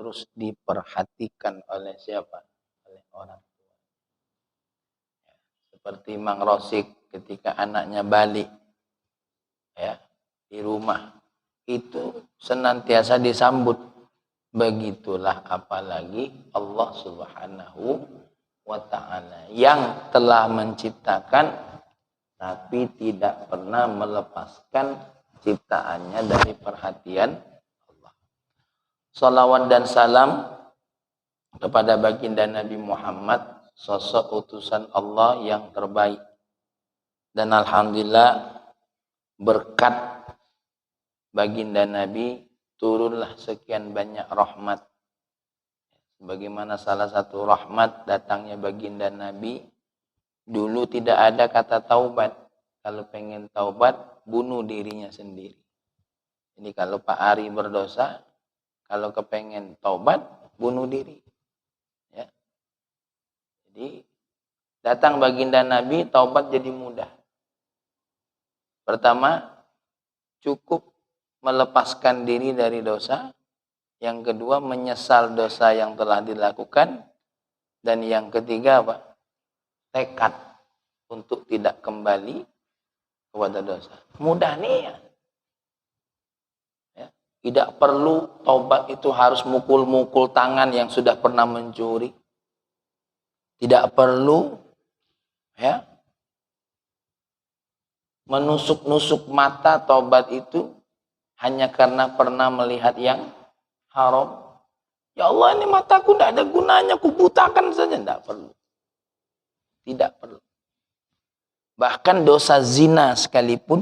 terus diperhatikan oleh siapa? Oleh orang tua. Seperti Mang Rosik ketika anaknya balik ya di rumah itu senantiasa disambut. Begitulah apalagi Allah Subhanahu wa ta'ala yang telah menciptakan tapi tidak pernah melepaskan ciptaannya dari perhatian Allah. Salawat dan salam kepada baginda Nabi Muhammad, sosok utusan Allah yang terbaik. Dan alhamdulillah berkat baginda Nabi turunlah sekian banyak rahmat. Bagaimana salah satu rahmat datangnya baginda Nabi, dulu tidak ada kata taubat. Kalau pengen taubat, bunuh dirinya sendiri. Jadi kalau Pak Ari berdosa, kalau kepengen taubat, bunuh diri. Ya. Jadi datang baginda Nabi, taubat jadi mudah. Pertama, cukup melepaskan diri dari dosa. Yang kedua, menyesal dosa yang telah dilakukan. Dan yang ketiga, apa? Tekad untuk tidak kembali kepada dosa. Mudah nih ya. Tidak perlu taubat itu harus mukul-mukul tangan yang sudah pernah mencuri. Tidak perlu ya menusuk-nusuk mata. Taubat itu hanya karena pernah melihat yang haram. Ya Allah, ini mataku tidak ada gunanya, kubutakan saja. Tidak perlu. Tidak perlu. Bahkan dosa zina sekalipun,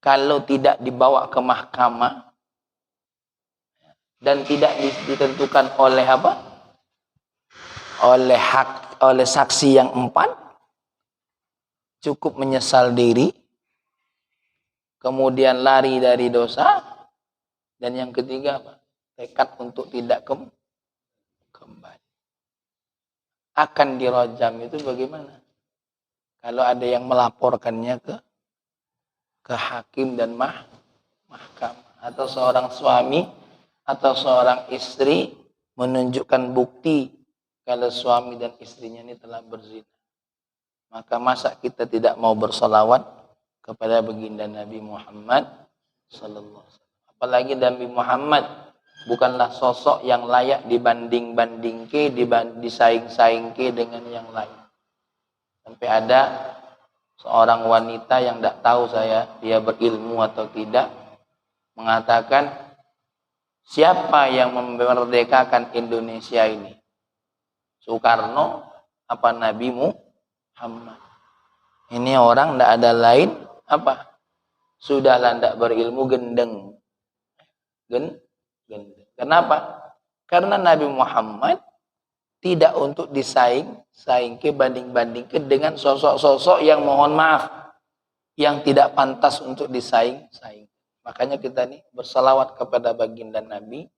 kalau tidak dibawa ke mahkamah dan tidak ditentukan oleh apa? Oleh saksi yang 4, cukup menyesal diri, kemudian lari dari dosa, dan yang ketiga apa? Tekad untuk tidak kembali. Akan dirajam itu bagaimana? Kalau ada yang melaporkannya ke hakim dan mahkamah, atau seorang suami atau seorang istri menunjukkan bukti kalau suami dan istrinya ini telah berzina, maka masa kita tidak mau bersolawat kepada baginda Nabi Muhammad sallallahu alaihi wasallam? Apalagi Nabi Muhammad bukanlah sosok yang layak dibanding-bandingke, disaing-saingke dengan yang lain. Sampai ada seorang wanita yang tidak tahu dia berilmu atau tidak, mengatakan, siapa yang memerdekakan Indonesia ini? Soekarno apa Nabi Muhammad? Ini orang tidak ada lain apa? Sudahlah tidak berilmu, gendeng. Kenapa? Karena Nabi Muhammad tidak untuk disaingke, banding-bandingke dengan sosok-sosok yang mohon maaf, yang tidak pantas untuk disaing. Makanya kita nih bersalawat kepada baginda Nabi,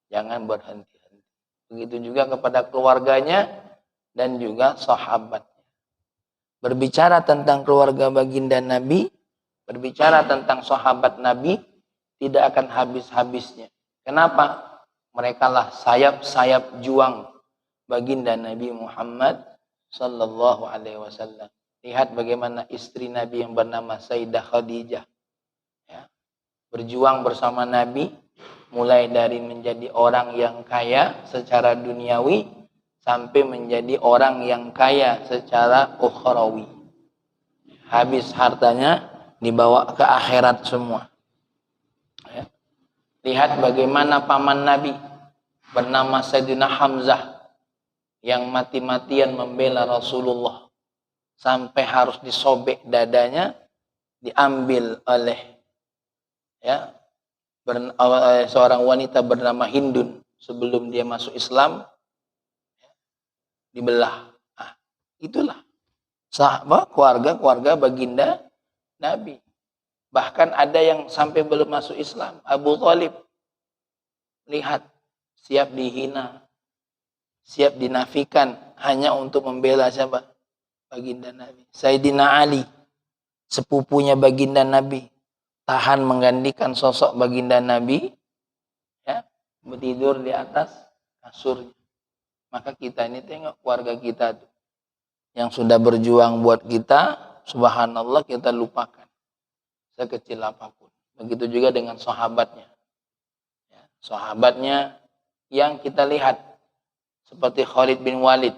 jangan berhenti-henti. Begitu juga kepada keluarganya dan juga sahabatnya. Berbicara tentang keluarga baginda Nabi, berbicara tentang sahabat Nabi, tidak akan habis-habisnya. Kenapa? Mereka lah sayap-sayap juang baginda Nabi Muhammad sallallahu alaihi wasallam. Lihat bagaimana istri Nabi yang bernama Sayyidah Khadijah ya, berjuang bersama Nabi, mulai dari menjadi orang yang kaya secara duniawi sampai menjadi orang yang kaya secara ukhrawi. Habis hartanya dibawa ke akhirat semua. Ya. Lihat bagaimana paman Nabi bernama Sayyidina Hamzah yang mati-matian membela Rasulullah sampai harus disobek dadanya, diambil oleh seorang wanita bernama Hindun sebelum dia masuk Islam, dibelah. Itulah sahabat, keluarga baginda Nabi. Bahkan ada yang sampai belum masuk Islam, Abu Thalib. Lihat, siap dihina, siap dinafikan hanya untuk membela siapa? Baginda Nabi. Sayyidina Ali, sepupunya baginda Nabi, tahan menggantikan sosok baginda Nabi, ya, tidur di atas kasur. Maka kita ini tengok keluarga kita tuh, yang sudah berjuang buat kita, subhanallah kita lupakan sekecil apapun. Begitu juga dengan sahabatnya. Ya, sahabatnya yang kita lihat seperti Khalid bin Walid,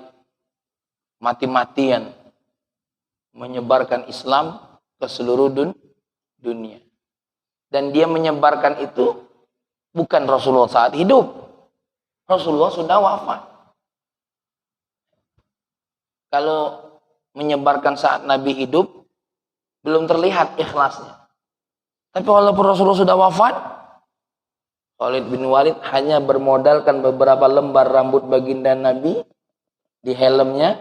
mati-matian menyebarkan Islam ke seluruh dunia. Dan dia menyebarkan itu bukan Rasulullah saat hidup. Rasulullah sudah wafat. Kalau menyebarkan saat Nabi hidup, belum terlihat ikhlasnya. Tapi walaupun Rasulullah sudah wafat, Khalid bin Walid hanya bermodalkan beberapa lembar rambut baginda Nabi di helmnya,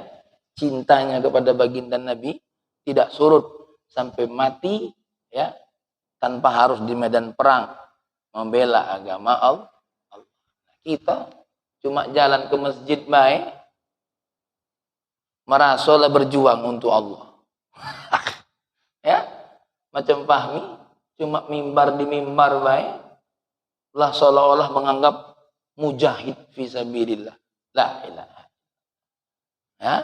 cintanya kepada baginda Nabi tidak surut sampai mati, ya, tanpa harus di medan perang membela agama Allah. Kita cuma jalan ke masjid baik, merasalah berjuang untuk Allah. Ya, macam Fahmi cuma mimbar di mimbar baik, lah seolah-olah menganggap mujahid fisabilillah. La ilaha. Ya,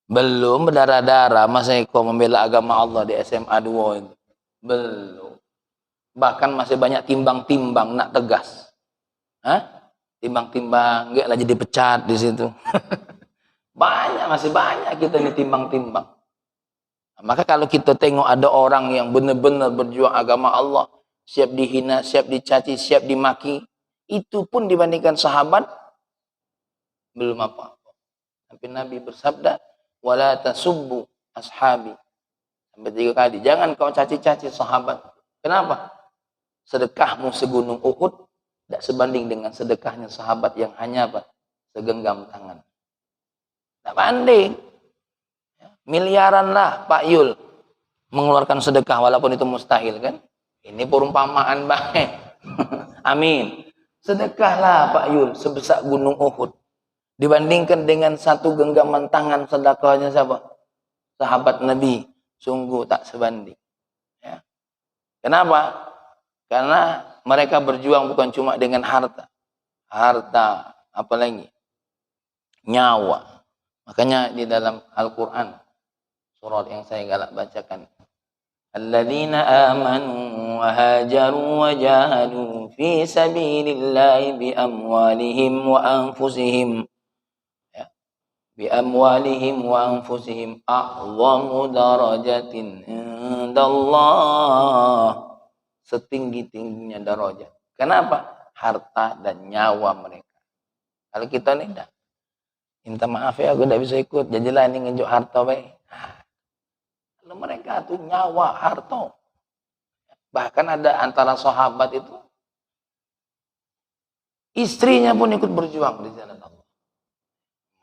belum berdarah-darah Mas Eko membela agama Allah di SMA 2 itu. Belum. Bahkan masih banyak timbang-timbang nak tegas. Hah? Timbang-timbang, enggak lah jadi pecat di situ. Masih banyak kita ini timbang-timbang. Maka kalau kita tengok ada orang yang benar-benar berjuang agama Allah, siap dihina, siap dicaci, siap dimaki, itu pun dibandingkan sahabat belum apa-apa. Tapi Nabi bersabda, wala tasubbu ashabi. Sampai 3 kali, jangan kau caci-caci sahabat. Kenapa? Sedekahmu segunung Uhud tidak sebanding dengan sedekahnya sahabat yang hanya apa? Segenggam tangan. Tidak banding. Miliaran lah Pak Yul mengeluarkan sedekah walaupun itu mustahil kan. Ini perumpamaan baik. Amin. Sedekahlah Pak Yul sebesar gunung Uhud. Dibandingkan dengan satu genggaman tangan sedekahnya siapa? Sahabat Nabi. Sungguh tak sebanding. Ya. Kenapa? Karena mereka berjuang bukan cuma dengan harta. Harta, apalagi nyawa. Makanya di dalam Al-Quran, surat yang saya galak bacakan, alladzina amanu wa hajaru wa jahadu fi sabilillahi bi amwalihim wa anfusihim, ya, bi amwalihim wa anfusihim a'zamu darajatin indallah, setinggi-tingginya darajat. Kenapa? Harta dan nyawa mereka. Kalau kita nih enggak, minta maaf ya aku tidak bisa ikut, jadilah ini ngejuk harta baik. Kalau mereka tuh nyawa, harta. Bahkan ada antara sahabat itu, istrinya pun ikut berjuang di jalan Allah.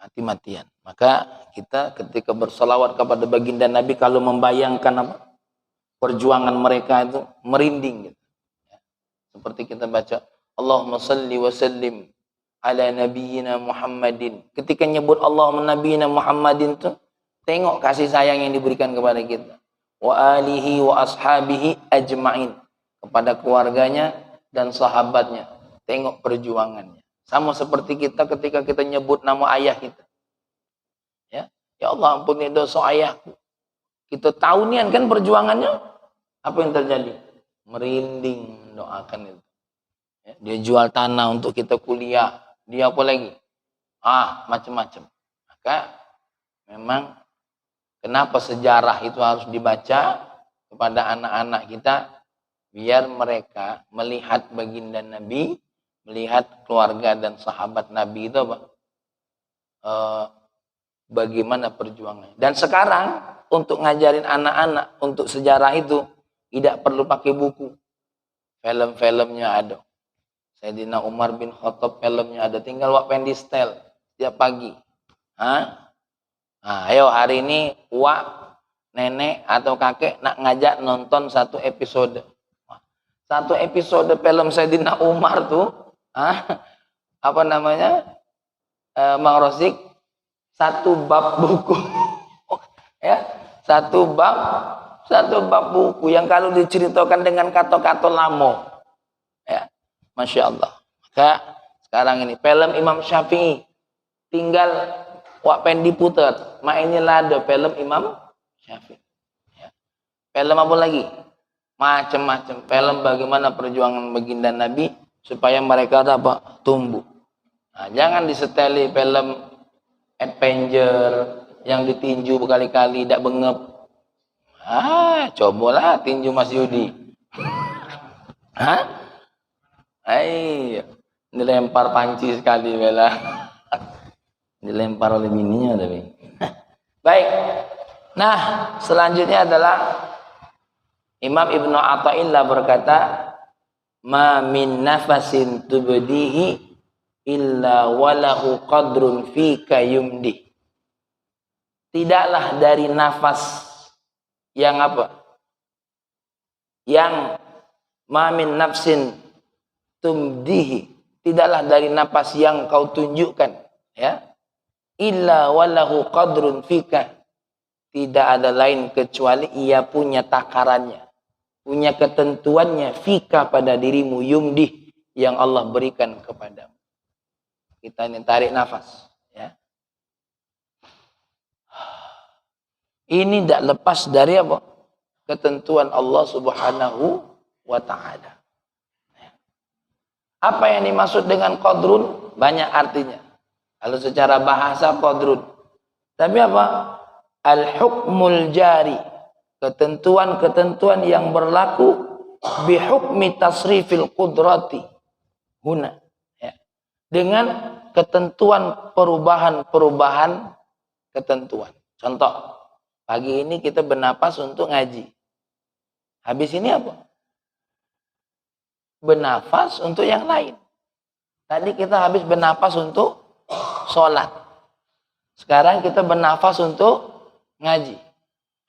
Mati-matian. Maka kita ketika bersolawat kepada baginda Nabi, kalau membayangkan apa? Perjuangan mereka itu merinding. Gitu. Seperti kita baca, Allahumma salli wa sallim ala nabiyyina Muhammadin. Ketika nyebut Allahumma nabiyyina Muhammadin itu, tengok kasih sayang yang diberikan kepada kita. Wa alihi wa ashabihi ajma'in. Kepada keluarganya dan sahabatnya. Tengok perjuangannya. Sama seperti kita ketika kita nyebut nama ayah kita. Ya Allah ampuni dosa ayahku. Kita tahu nian kan perjuangannya. Apa yang terjadi? Merinding doakan itu. Ya, dia jual tanah untuk kita kuliah. Dia apa lagi? Macam-macam. Maka memang kenapa sejarah itu harus dibaca kepada anak-anak kita, biar mereka melihat baginda Nabi, melihat keluarga dan sahabat Nabi itu apa? Bagaimana perjuangannya. Dan sekarang untuk ngajarin anak-anak untuk sejarah itu tidak perlu pakai buku. Film-filmnya ada. Sayyidina Umar bin Khattab filmnya ada. Tinggal wak pendi setel setiap pagi. Ayo hari ini wak, nenek atau kakek nak ngajak nonton satu episode. Satu episode film Sayyidina Umar tuh, apa namanya, Mang Rosik, satu bab buku. Ya, satu bab buku yang kalau diceritakan dengan kata-kata lamo. Ya, Masya Allah. Maka sekarang ini film Imam Syafi'i tinggal wak pen diputer mainnya lado film Imam Syafi'i ya. Film apa lagi macam-macam film bagaimana perjuangan baginda Nabi supaya mereka apa tumbuh. Nah, jangan diseteli film adventure yang ditinju berkali-kali tidak bengep. Cobalah tinju Mas Yudi. Dilempar panci sekali bela. Dilempar oleh bininya tapi. Baik. Nah, selanjutnya adalah Imam Ibnu Athaillah berkata, "Ma min nafasin tubdihi illa walahu qadrun fika yumdi." Tidaklah dari nafas yang apa? Yang ma min nafsin tumdihi, tidaklah dari nafas yang kau tunjukkan, ya. Illa walahu qadrun fika, tidak ada lain kecuali ia punya takarannya, punya ketentuannya fika pada dirimu yumdih yang Allah berikan kepadamu. Kita ini tarik nafas, ya. Ini tidak lepas dari apa? Ketentuan Allah Subhanahu wa ta'ala. Apa yang dimaksud dengan qadrun? Banyak artinya. Kalau secara bahasa qadrun. Tapi apa? Al-hukmul jari. Ketentuan-ketentuan yang berlaku bihukmi tasrifil qudrati. Huna. Ya. Dengan ketentuan perubahan-perubahan ketentuan. Contoh. Pagi ini kita bernapas untuk ngaji. Habis ini apa? Bernafas untuk yang lain. Tadi kita habis bernafas untuk sholat. Sekarang kita bernafas untuk ngaji.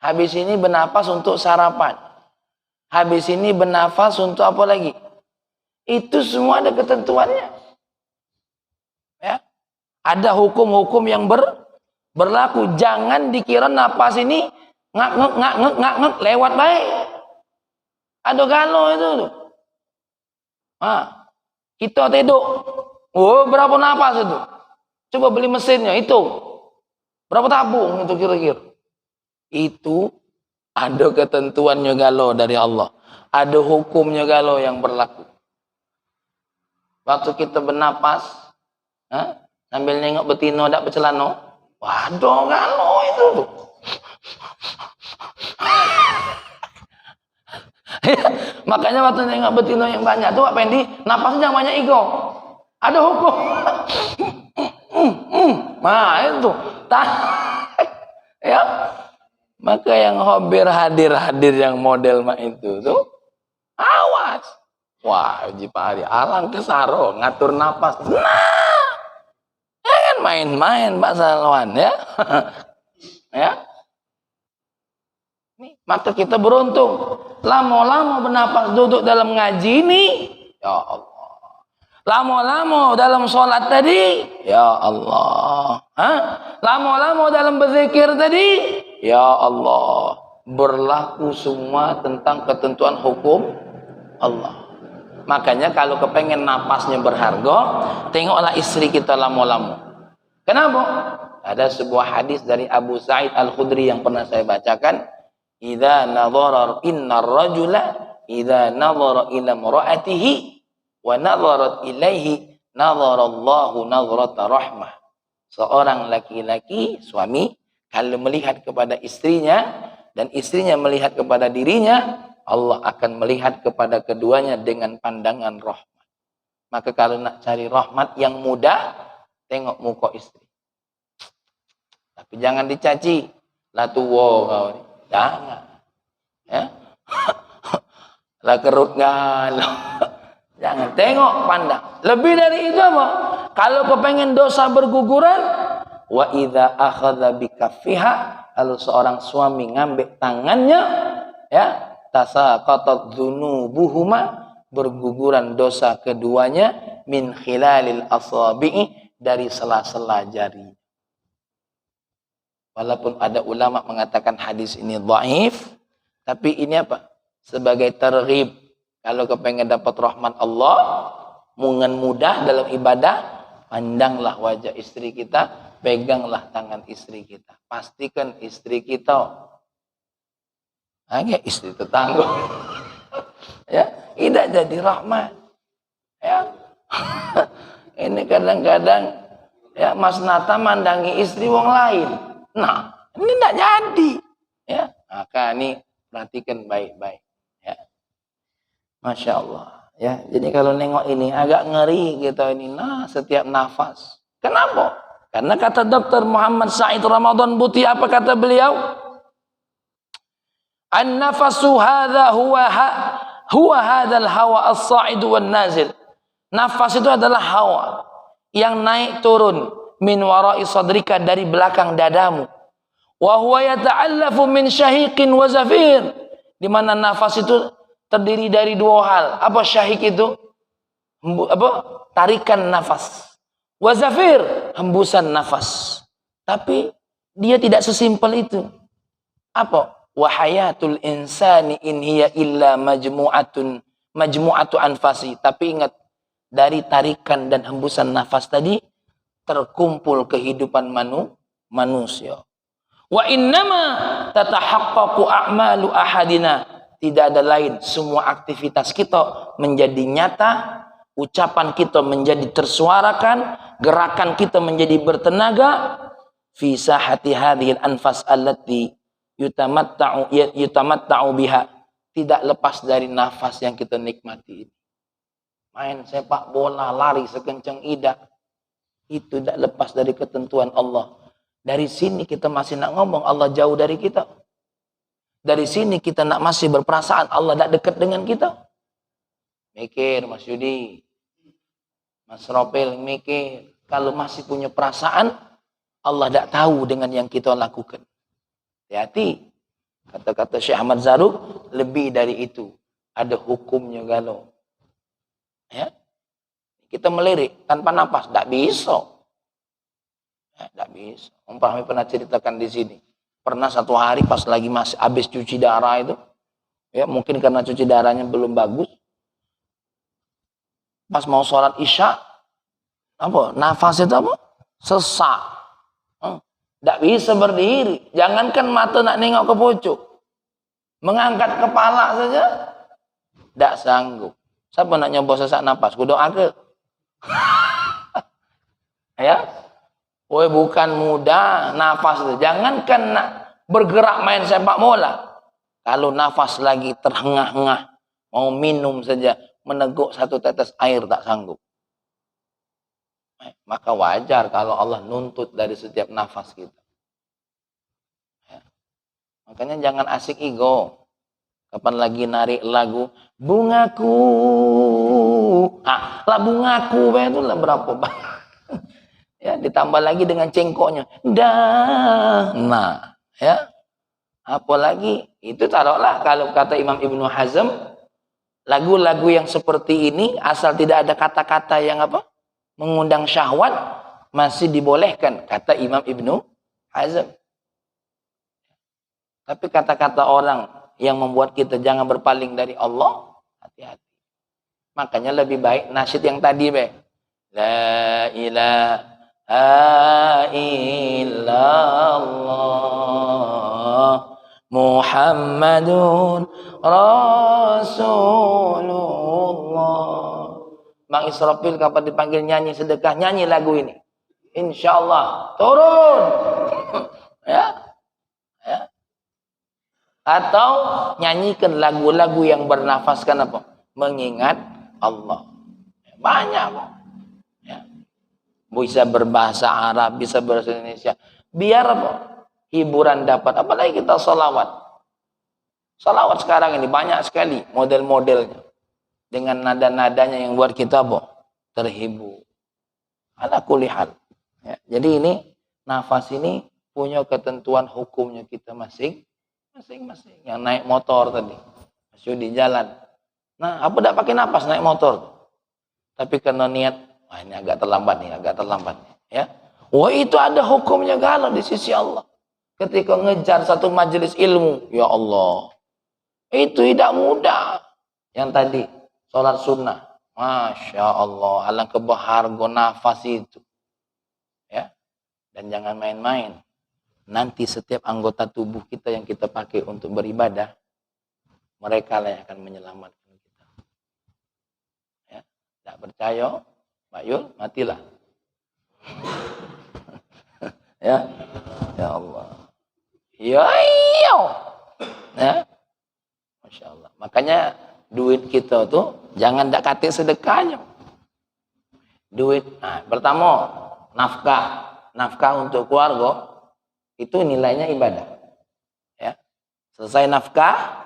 Habis ini bernafas untuk sarapan. Habis ini bernafas untuk apa lagi? Itu semua ada ketentuannya. Ya. Ada hukum-hukum yang berlaku. Jangan dikira napas ini ngak lewat baik. Ada galau itu tuh. Kita tidur. Berapa napas itu? Coba beli mesinnya itu. Berapa tabung itu kira-kira? Itu ada ketentuannya galau dari Allah. Ada hukumnya galau yang berlaku. Waktu kita bernapas, sambil nengok betino dak bercelana, waduh galau itu tuh. Makanya waktu nengok betino yang banyak tuh Pak Pendi, napasnya jangan banyak ego. Ada hukum. Nah itu. Ya. Maka yang hadir yang model mak itu tuh awas. Wah, uji Pak Hari alang kesaro ngatur napas. Nah. Jangan main-main Pak Salwan ya. Ya. Maka kita beruntung. Lama-lama bernapas duduk dalam ngaji ini, ya Allah. Lama-lama dalam sholat tadi, ya Allah. Lama-lama dalam berzikir tadi, ya Allah. Berlaku semua tentang ketentuan hukum Allah. Makanya kalau kepengen napasnya berharga, tengoklah istri kita lama-lama. Kenapa? Ada sebuah hadis dari Abu Sa'id Al-Khudri yang pernah saya bacakan. Idza nadhara innar rajula idza nadhara ila imra'atihi wa nadharat ilaihi nadhara Allahu nadhrata rahmah. Seorang laki-laki suami kalau melihat kepada istrinya dan istrinya melihat kepada dirinya, Allah akan melihat kepada keduanya dengan pandangan rahmat. Maka kalau nak cari rahmat yang mudah, tengok muka istri. Tapi jangan dicaci. Lah tuwo kau ni. Jangan. Ya. Lah kerut galau. Jangan, tengok, pandang. Lebih dari itu apa? Kalau kepengen dosa berguguran, wa idza akhadha bikaffiha, kalau seorang suami ngambil tangannya, ya, tasaqatat dzunubuhuma, berguguran dosa keduanya min khilalil asabi'i, dari sela-sela jari. Walaupun ada ulama mengatakan hadis ini dhaif, tapi ini apa? Sebagai targhib. Kalau kepengen dapat rahmat Allah, dengan mudah dalam ibadah, pandanglah wajah istri kita, peganglah tangan istri kita. Pastikan istri kita hanya istri tetangga. Ya, tidak jadi rahmat. Ya. Ini kadang-kadang ya Mas Nata mandangi istri wong lain. Nah, ini tidak jadi. Ya, maka ini perhatikan baik-baik. Ya. Masya Allah. Ya, jadi kalau nengok ini agak ngeri gitu ini. Nah, setiap nafas. Kenapa? Karena kata Dr. Muhammad Said Ramadan Buti, apa kata beliau? An-nafasu hadha huwa hadzal hawa as-sa'id wan nazil. Nafas itu adalah hawa yang naik turun min wara'i sadrika, dari belakang dadamu. Wa huwa yata'allafu min syahiqin wa zafir, di mana nafas itu terdiri dari dua hal. Apa syahik itu? Tarikan nafas. Wa zafir, hembusan nafas. Tapi dia tidak sesimpel itu. Apa? Wa hayatul insani in hiya illa majmu'atu anfasi. Tapi ingat, dari tarikan dan hembusan nafas tadi terkumpul kehidupan manusia. Wa innama tatahaqqaqu a'malu ahadina. Tidak ada lain, semua aktivitas kita menjadi nyata, ucapan kita menjadi tersuarakan, gerakan kita menjadi bertenaga fi sahati hadhil anfas allati yutamatta'u biha. Tidak lepas dari nafas yang kita nikmati ini. Main sepak bola, lari sekencang idak, itu tidak lepas dari ketentuan Allah. Dari sini kita masih nak ngomong, Allah jauh dari kita. Dari sini kita nak masih berperasaan, Allah tidak dekat dengan kita. Mikir Mas Yudi, Mas Ropel, mikir. Kalau masih punya perasaan, Allah tidak tahu dengan yang kita lakukan. Hati-hati. Kata-kata Syekh Ahmad Zaruk, lebih dari itu. Ada hukumnya galau. Ya, kita melirik tanpa nafas, tidak bisa. Ya, tidak bisa. Kami pernah ceritakan di sini. Pernah satu hari pas lagi masih habis cuci darah itu, ya mungkin karena cuci darahnya belum bagus. Pas mau sholat isya, nafas itu sesak. Tidak bisa berdiri. Jangankan mata nak nengok ke pucuk, mengangkat kepala saja tidak sanggup. Siapa nak nyoba sesak nafas? Kudoa ke? Ya, woi bukan mudah nafas itu. Jangankan nak bergerak main sepak bola. Kalau nafas lagi terhengah-hengah, mau minum saja, meneguk satu tetes air tak sanggup. Maka wajar kalau Allah nuntut dari setiap nafas kita. Ya. Makanya jangan asik ego. Kapan lagi narik lagu bungaku, lah bungaku itu lah berapa banyak. Ya, ditambah lagi dengan cengkoknya. Nah, ya. Apalagi itu taruhlah kalau kata Imam Ibnu Hazm, lagu-lagu yang seperti ini asal tidak ada kata-kata yang mengundang syahwat masih dibolehkan, kata Imam Ibnu Hazm. Tapi kata-kata orang yang membuat kita jangan berpaling dari Allah, hati-hati. Makanya lebih baik nasyid yang tadi, La ilaha illallah Muhammadun Rasulullah. Bang Israfil kapan dipanggil nyanyi sedekah, nyanyi lagu ini. Insyaallah turun. Ya. Atau nyanyikan lagu-lagu yang bernafaskan mengingat Allah. Banyak ya. Bisa berbahasa Arab, bisa berbahasa Indonesia. Biar hiburan dapat. Apalagi kita sholawat. Sholawat sekarang ini banyak sekali model-modelnya. Dengan nada-nadanya yang buat kita terhibur. Ala kulli hal. Ya, jadi ini nafas ini punya ketentuan hukumnya kita masing-masing. Yang naik motor tadi, masih di jalan. Nah, apa tidak pakai nafas naik motor? Tapi karena niat, wah ini agak terlambat nih. Ya, wah itu ada hukumnya galau di sisi Allah. Ketika ngejar satu majelis ilmu, ya Allah, itu tidak mudah. Yang tadi sholat sunnah, Masya Allah, alangkah berharga nafas itu. Ya. Dan jangan main-main. Nanti setiap anggota tubuh kita yang kita pakai untuk beribadah, mereka lah yang akan menyelamatkan kita. Ya. Tidak percaya, Pak Yul, matilah. Ya. Ya Allah. Ya, iya. Ya. Masya Allah. Makanya duit kita tuh jangan tak kate sedekahnya. Duit, nah, pertama nafkah untuk keluarga itu nilainya ibadah. Ya. Selesai nafkah,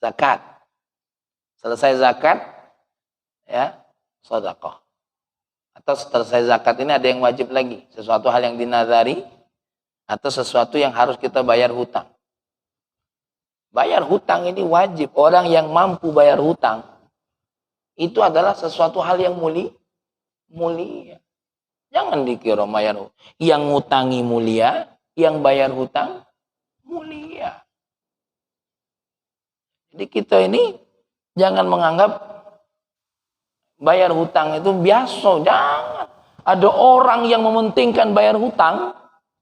zakat. Selesai zakat, ya, sedekah. Atau selesai zakat ini ada yang wajib lagi, sesuatu hal yang dinazari atau sesuatu yang harus kita bayar hutang. Bayar hutang ini wajib. Orang yang mampu bayar hutang itu adalah sesuatu hal yang mulia. Jangan dikira bayar hutang. Yang ngutangi mulia, yang bayar hutang mulia. Jadi kita ini jangan menganggap bayar hutang itu biasa. Jangan. Ada orang yang mementingkan bayar hutang.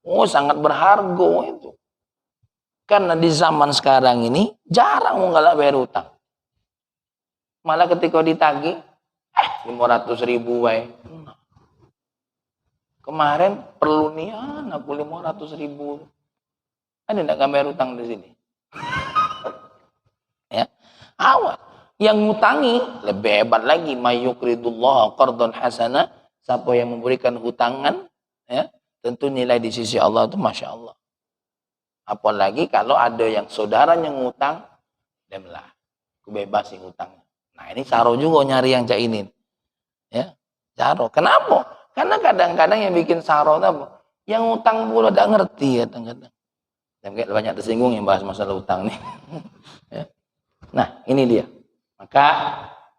Oh, sangat berharga itu. Karena di zaman sekarang ini jarang nggak bayar hutang. Malah ketika ditagih 500.000 wae. Kemarin perlu nih aku 500.000. Ada enggak bayar hutang di sini? Ya. Awas. Yang ngutangi lebih hebat lagi, mayyukridullah qardan hasana, siapa yang memberikan hutangan, ya, tentu nilai di sisi Allah itu Masya Allah. Apalagi kalau ada yang saudaranya ngutang, demlah, kebebasin hutangnya. Nah ini caro juga nyari yang cainin. Ya, caro. Kenapa? Karena kadang-kadang yang bikin caro apa? Yang utang pula tidak ngerti ya kadang-kadang. Dan banyak tersinggung yang bahas masalah utang nih. Ya. Nah ini dia. Maka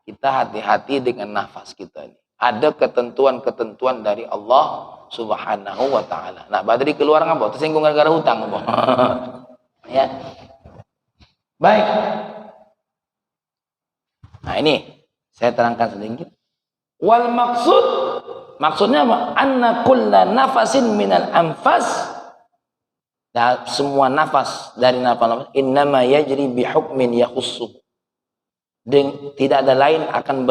kita hati-hati dengan nafas kita ini. Ada ketentuan-ketentuan dari Allah Subhanahu wa ta'ala. Nah, Badri keluar ngapa? Tersinggung gara-gara hutang ngapa? Ya. Baik. Nah, ini saya terangkan sedikit. Wal maksudnya apa? Anna kulla nafasin minal anfas. Nah, semua nafas dari nafas innama yajri bihukmin yakhussuh. Dan tidak ada lain akan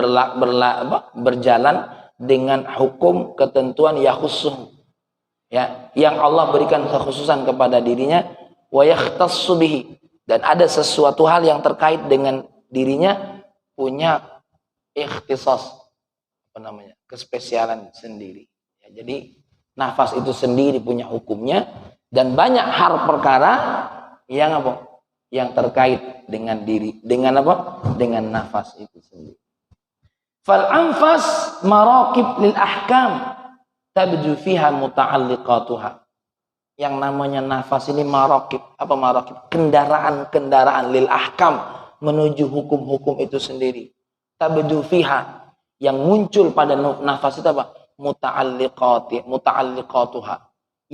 berjalan dengan hukum ketentuan yakhusuh, ya, yang Allah berikan kekhususan kepada dirinya, wa yakhtassu bihi, dan ada sesuatu hal yang terkait dengan dirinya punya ikhtisas, kespesialan sendiri, ya, jadi nafas itu sendiri punya hukumnya dan banyak hal perkara yang yang terkait dengan diri, dengan dengan nafas itu sendiri. Fal anfas maraqib lil ahkam tabdu fiha muta'alliqatuha. Yang namanya nafas ini maraqib. Apa maraqib? Kendaraan-kendaraan lil ahkam, menuju hukum-hukum itu sendiri. Tabdu fiha, yang muncul pada nafas itu apa? Muta'alliqatuha,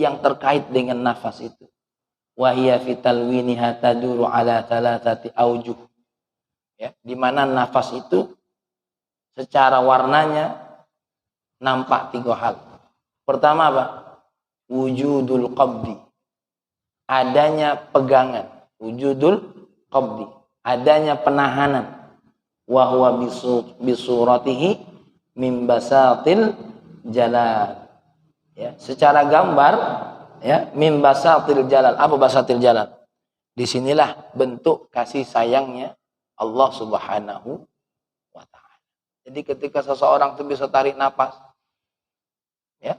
yang terkait dengan nafas itu. Wa hiya fi talwiniha taduru ala thalathati aujuh. Ya, di mana nafas itu secara warnanya nampak 3 hal. Pertama apa? Wujudul qabdi, adanya pegangan. Wujudul qabdi, adanya penahanan. Wa huwa bisuratihi min basatil jalal. Ya, secara gambar, ya, min basatil jalal. Apa basatil jalal? Disinilah bentuk kasih sayangnya Allah Subhanahu wa ta'ala. Jadi ketika seseorang itu bisa tarik napas, ya,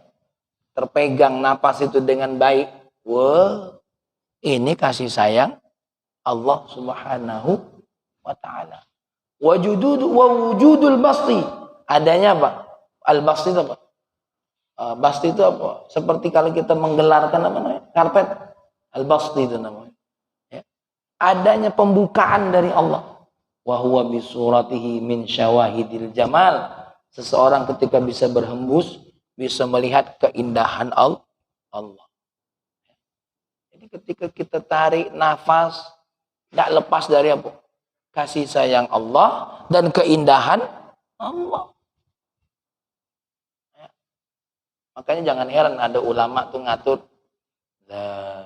terpegang napas itu dengan baik, wah, ini kasih sayang Allah Subhanahu wa ta'ala. Wujudul basti, adanya apa? Al-basti itu apa? Basti itu apa? Seperti kalau kita menggelarkan apa namanya? Karpet. Al-basti itu namanya. Ya. Adanya pembukaan dari Allah. Wa huwa bisuratihi min syawahidil jamal. Seseorang ketika bisa berhembus, bisa melihat keindahan Allah. Jadi ketika kita tarik nafas, tidak lepas dari apa? Kasih sayang Allah dan keindahan Allah. Makanya jangan heran ada ulama tuh ngatur la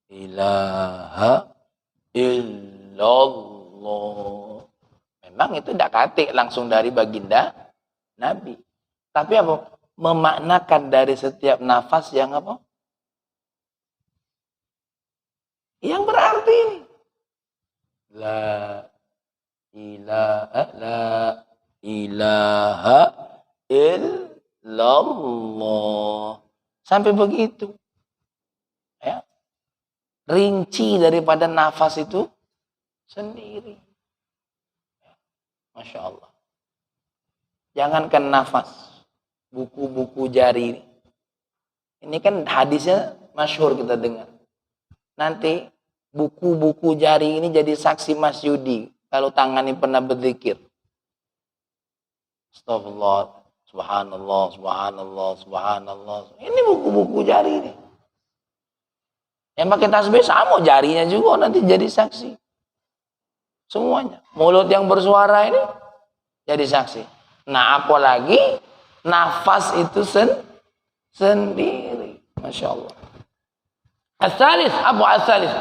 ilaha illallah. Memang itu tidak katik langsung dari baginda Nabi. Tapi apa? Memaknakan dari setiap nafas yang apa? Yang berarti la ilaha illallah. Sampai begitu. Ya. Rinci daripada nafas itu sendiri. Masya Allah. Jangankan nafas. Buku-buku jari. Ini kan hadisnya masyhur kita dengar. Nanti buku-buku jari ini jadi saksi Mas Yudi kalau tangannya pernah berzikir. Astagfirullah, subhanallah, subhanallah, subhanallah. Ini buku-buku jari ini. Yang pakai tasbih sama jarinya juga nanti jadi saksi. Semuanya. Mulut yang bersuara ini jadi saksi. Nah, apalagi nafas itu sendiri. Masya Allah. Al-thalith, apa al-thalith?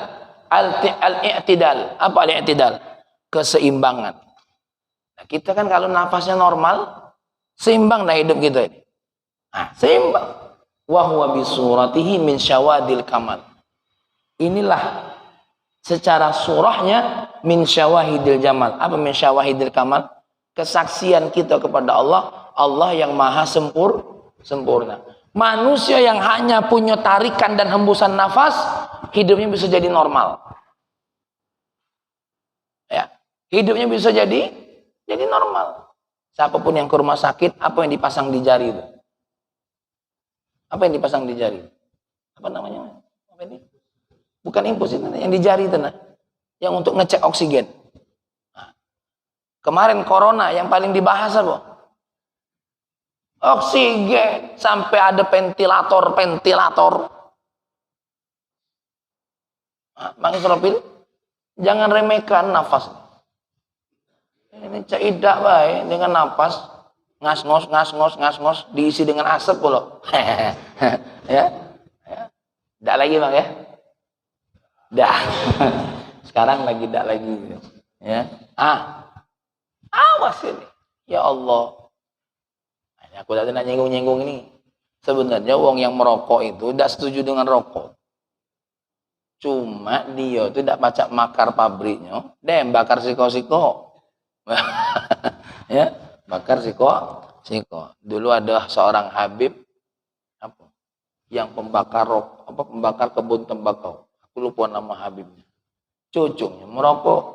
Al-i'tidal. Apa al-i'tidal? Keseimbangan. Nah, kita kan kalau nafasnya normal, seimbang dah hidup kita ini. Nah, seimbang. Wa huwa bisuratihi min syawadil kamal. Inilah secara surahnya min syawahidil jamal. Apa min syawahidil kamal? Kesaksian kita kepada Allah, Allah yang maha sempurna. Manusia yang hanya punya tarikan dan hembusan nafas, hidupnya bisa jadi normal. Ya, hidupnya bisa jadi normal. Siapapun yang ke rumah sakit, apa yang dipasang di jari itu? Apa yang dipasang di jari? Apa namanya? Apa ini? Bukan infus itu, yang di jari itu, yang untuk ngecek oksigen. Nah, kemarin corona yang paling dibahas apa? Oksigen, sampai ada ventilator. Nah, Bang Israfil, jangan remehkan nafas. Ini caidak baik dengan nafas, ngas-ngos, diisi dengan asap pula. Ya. Tidak lagi Bang ya. Dah. Sekarang lagi tidak lagi. Ya. Awas ini. Ya Allah. Aku tadi nak nyinggung ini. Sebenarnya wong yang merokok itu tidak setuju dengan rokok. Cuma dia itu tidak baca makar pabriknya, dan bakar siko. Ya, bakar siko. Dulu ada seorang Habib yang pembakar pembakar kebun tembakau. Aku lupa nama Habibnya. Cucunya merokok.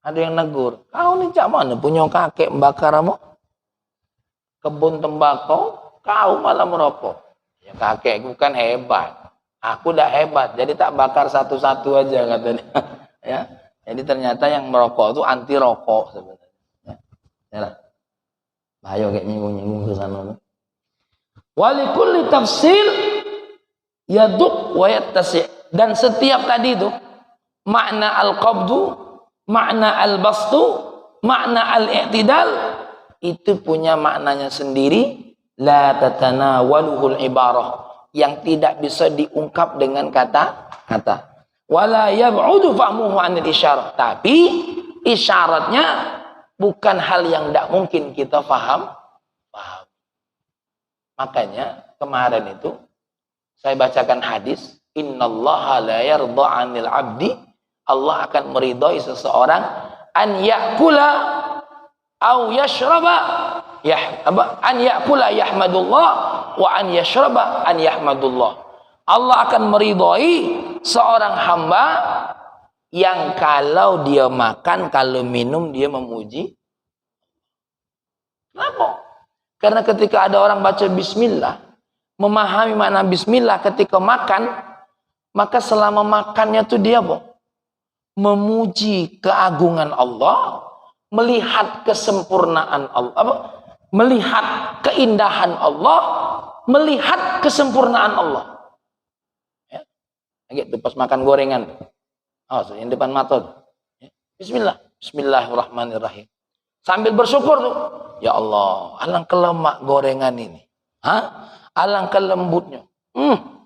Ada yang negur, kau ni cak mana punya kakek membakar apa? Kebun tembakau, kau malah merokok. Ya kakek bukan hebat. Aku dah hebat, jadi tak bakar satu-satu aja katanya. Ya. Jadi ternyata yang merokok itu anti rokok sebenarnya. Ya. Bahaya kayak nyinggung-nyinggung ke sana. Walikulli tafsil yaduk wa yattasi'. Dan setiap tadi itu makna al-qabdu, makna al-bastu, makna al-i'tidal itu punya maknanya sendiri, la tatanawaluhul ibarah, yang tidak bisa diungkap dengan kata-kata. Wala yab'udu fahmuhu 'anil isyarah. Tapi isyaratnya bukan hal yang tidak mungkin kita paham. Makanya kemarin itu saya bacakan hadis, innallaha la yarda 'anil 'abdi, Allah akan meridhai seseorang an ya'kula au yashraba an ya'kula yahmadullah wa an yashraba an yahmadullah. Allah akan meridhai seorang hamba yang kalau dia makan, kalau minum dia memuji. Kenapa? Karena ketika ada orang baca bismillah, memahami makna bismillah ketika makan, maka selama makannya tuh dia memuji keagungan Allah, melihat kesempurnaan Allah, melihat keindahan Allah, melihat kesempurnaan Allah. Ya. Gitu, pas makan gorengan, yang depan mata, ya. Bismillahirrahmanirrahim. Sambil bersyukur tuh, ya Allah, alangkah lemak gorengan ini. Alangkah lembutnya.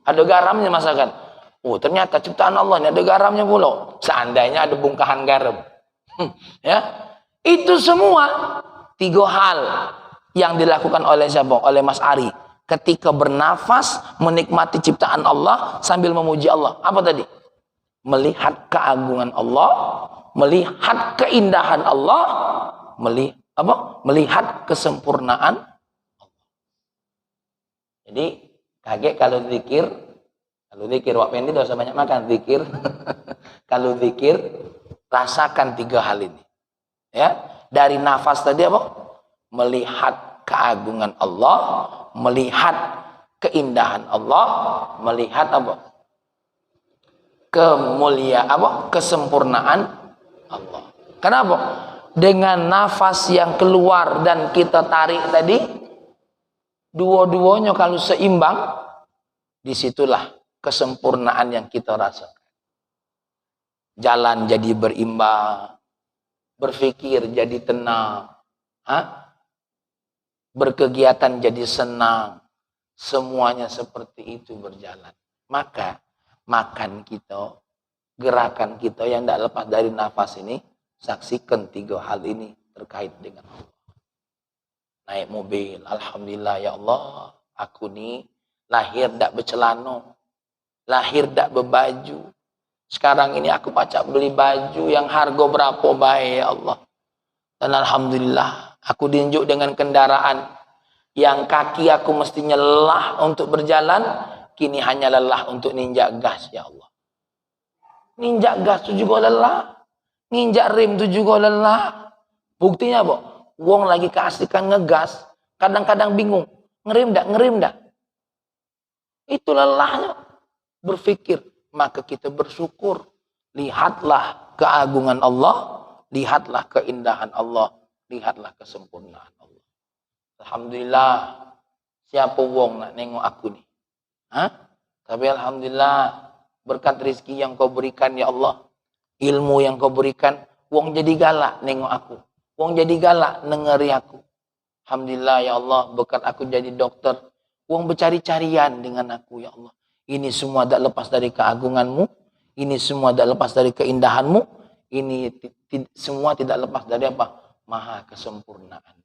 Ada garamnya masakan. Oh, ternyata ciptaan Allah ini ada garamnya pula. Seandainya ada bongkahan garam. Ya. Itu semua 3 hal yang dilakukan oleh siapa? Oleh Mas Ari. Ketika bernafas, menikmati ciptaan Allah sambil memuji Allah. Apa tadi? Melihat keagungan Allah, melihat keindahan Allah, melihat kesempurnaan Allah. Jadi kaget kalau zikir Wak Pendi tidak usah banyak makan, zikir. Kalau zikir, rasakan 3 hal ini. Ya, dari nafas tadi apa? Melihat keagungan Allah, melihat keindahan Allah, melihat apa? Kesempurnaan Allah. Kenapa? Dengan nafas yang keluar dan kita tarik tadi, dua-duanya kalau seimbang, disitulah kesempurnaan yang kita rasakan. Jalan jadi berimbang, berpikir jadi tenang, berkegiatan jadi senang, semuanya seperti itu berjalan. Maka makan kita, gerakan kita yang tidak lepas dari nafas ini, saksikan 3 hal ini terkait dengan Allah. Naik mobil, alhamdulillah ya Allah, aku nih lahir tidak bercelana, lahir tidak berbaju. Sekarang ini aku pacak beli baju yang harga berapa baik ya Allah. Dan alhamdulillah aku diunjuk dengan kendaraan yang kaki aku mestinya lelah untuk berjalan, kini hanya lelah untuk ninjak gas ya Allah. Ninjak gas itu juga lelah, ninjak rem itu juga lelah. Buktinya apa? Wong lagi keasikan ngegas, kadang-kadang bingung, ngerem dak. Itu lelahnya. Berpikir, maka kita bersyukur. Lihatlah keagungan Allah, lihatlah keindahan Allah, lihatlah kesempurnaan Allah. Alhamdulillah, siapa wong nak nengok aku nih? Tapi alhamdulillah, berkat rezeki yang kau berikan ya Allah, ilmu yang kau berikan, wong jadi galak nengok aku, wong jadi galak nengeri aku. Alhamdulillah ya Allah, berkat aku jadi dokter, wong bercari-carian dengan aku ya Allah. Ini semua tak lepas dari keagunganmu, ini semua tak lepas dari keindahanmu, ini semua tidak lepas dari apa? Maha kesempurnaan.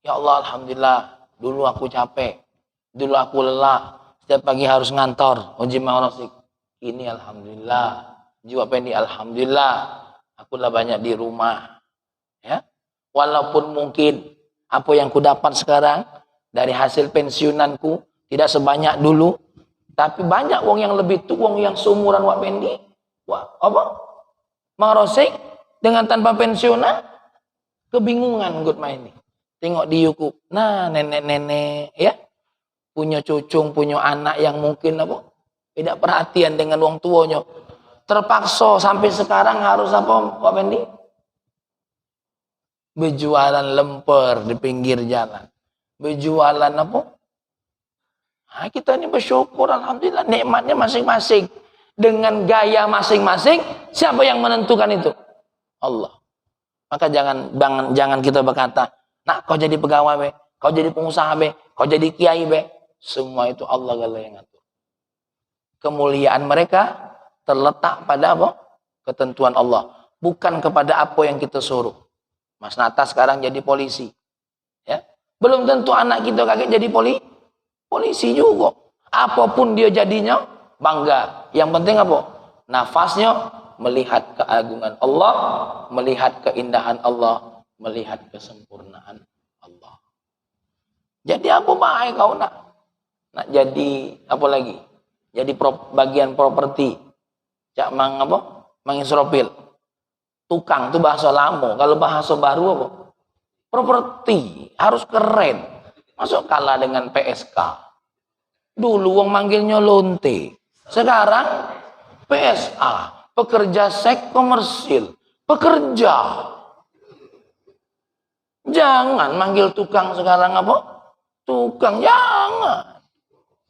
Ya Allah, alhamdulillah, dulu aku capek, dulu aku lelah, setiap pagi harus ngantor, uji manasik. Ini alhamdulillah, jiwa pendi alhamdulillah, aku lah banyak di rumah. Ya, walaupun mungkin apa yang ku dapat sekarang dari hasil pensiunanku tidak sebanyak dulu, tapi banyak wong yang lebih tua, wong yang seumuran Wak Pendi, mangrosek dengan tanpa pensiunan, kebingungan gut main ini. Tengok di YouTube, nah nenek-nenek ya, punya cucung, punya anak yang mungkin tidak perhatian dengan wong tuanya, terpaksa sampai sekarang harus Wak Pendi? Berjualan lemper di pinggir jalan, berjualan kita ini bersyukur alhamdulillah, nikmatnya masing-masing dengan gaya masing-masing. Siapa yang menentukan itu? Allah. Maka jangan kita berkata, nak kau jadi pegawai be, kau jadi pengusaha be, kau jadi kiai be. Semua itu Allah yang ngatur. Kemuliaan mereka terletak pada ketentuan Allah, bukan kepada apa yang kita suruh. Mas Nata sekarang jadi polisi, ya, belum tentu anak kita kakek jadi polisi juga. Apapun dia jadinya, bangga. Yang penting apa? Nafasnya melihat keagungan Allah, melihat keindahan Allah, melihat kesempurnaan Allah. Jadi apa baik kau nak jadi apa lagi? Jadi bagian properti. Cak mangisropil. Tukang itu bahasa lama. Kalau bahasa baru apa? Properti harus keren. Masuk kalah dengan PSK. Dulu wong manggilnya lonte. Sekarang PSA, pekerja seks komersil, pekerja. Jangan manggil tukang sekarang Tukang, jangan.